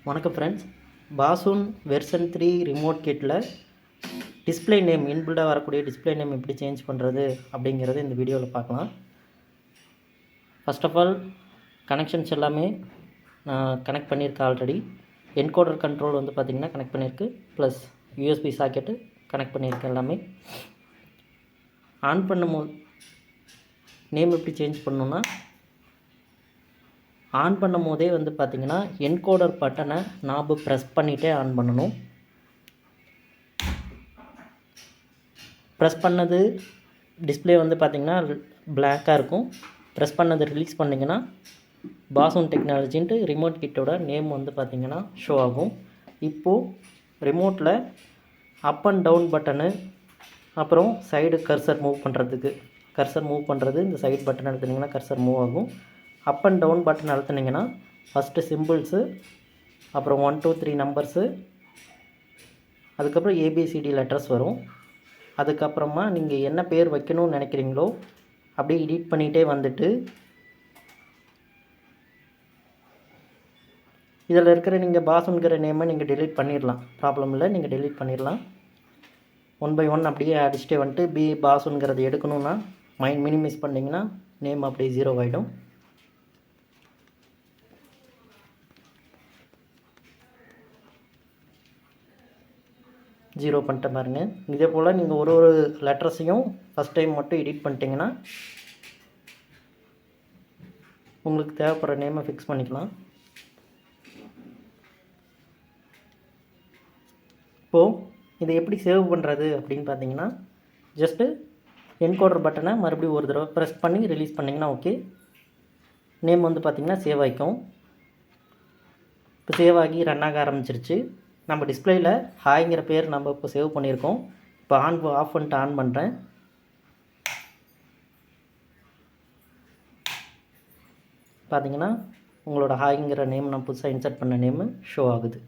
வணக்கம் ஃப்ரெண்ட்ஸ். பாசூன் version 3 remote கிட்டில் டிஸ்பிளே நேம் இன்பில்டாக வரக்கூடிய டிஸ்பிளே நேம் எப்படி சேஞ்ச் பண்ணுறது அப்படிங்கிறது இந்த வீடியோவில் பார்க்கலாம். ஃபர்ஸ்ட் ஆஃப் ஆல் கனெக்ஷன்ஸ் எல்லாமே நான் கனெக்ட் பண்ணியிருக்கேன் ஆல்ரெடி. என்கோடர் கண்ட்ரோல் வந்து பார்த்திங்கன்னா கனெக்ட் பண்ணியிருக்கு, ப்ளஸ் யூஎஸ்பி சாக்கெட்டு கனெக்ட் பண்ணியிருக்கேன். எல்லாமே ஆன் பண்ணும்போது நேம் எப்படி சேஞ்ச் பண்ணணுன்னா, ஆன் பண்ணும் போதே வந்து பார்த்திங்கன்னா என்கோடர் பட்டனை நாபு ப்ரெஸ் பண்ணிகிட்டே ஆன் பண்ணணும். ப்ரெஸ் பண்ணது டிஸ்பிளே வந்து பார்த்திங்கன்னா பிளாக்காக இருக்கும். ப்ரெஸ் பண்ணது ரிலீஸ் பண்ணிங்கன்னா பாசூன் டெக்னாலஜின்ட்டு ரிமோட் கிட்டோட நேம் வந்து பார்த்திங்கன்னா ஷோ ஆகும். இப்போது ரிமோட்டில் அப் அண்ட் டவுன் பட்டனு, அப்புறம் சைடு கர்சர் மூவ் பண்ணுறது இந்த சைடு பட்டன் அழுத்தினீங்கன்னா கர்சர் மூவ் ஆகும். அப் அண்ட் டவுன் பட்டன் அழுத்தினீங்கன்னா ஃபஸ்ட்டு சிம்பிள்ஸு, அப்புறம் 1 2 3 நம்பர்ஸு, அதுக்கப்புறம் ஏபிசிடி லெட்டர்ஸ் வரும். அதுக்கப்புறமா நீங்கள் என்ன பேர் வைக்கணும்னு நினைக்கிறீங்களோ அப்படியே எடிட் பண்ணிகிட்டே வந்துட்டு இதில் இருக்கிற நீங்கள் பாசூன்கிற நேமை நீங்கள் டெலீட் பண்ணிடலாம். ப்ராப்ளம் இல்லை, நீங்கள் டெலீட் பண்ணிடலாம். 1 by 1 அப்படியே அடிச்சுட்டே வந்துட்டு பாசூன்கிறது எடுக்கணுன்னா மினிமைஸ் பண்ணிங்கன்னா நேம் அப்படியே 0 ஆகிடும். ஜீரோ பண்ணிட்டு பாருங்கள். இதே போல் நீங்கள் ஒரு லெட்டர்ஸையும் ஃபஸ்ட் டைம் மட்டும் எடிட் பண்ணிட்டீங்கன்னா உங்களுக்கு தேவைப்படுற நேமை ஃபிக்ஸ் பண்ணிக்கலாம். இப்போது இதை எப்படி சேவ் பண்ணுறது அப்படின்னு பார்த்தீங்கன்னா, ஜஸ்ட்டு என்கோடர் பட்டனை மறுபடியும் ஒரு தடவை ப்ரெஸ் பண்ணி ரிலீஸ் பண்ணிங்கன்னா ஓகே, நேம் வந்து பார்த்திங்கன்னா சேவ் ஆகிக்கும். இப்போ சேவ் ஆகி ரன் ஆக ஆரம்பிச்சிருச்சு. நம்ம டிஸ்பிளேயில் ஹாய்ங்கிற பேர் நம்ம இப்போ சேவ் பண்ணியிருக்கோம். இப்போ ஆஃப் பண்ணிட்டு ஆன் பண்ணுறேன். பார்த்தீங்கன்னா உங்களோட ஹாய்ங்கிற நேம் நான் புதுசாக இன்சர்ட் பண்ண நேமு ஷோ ஆகுது.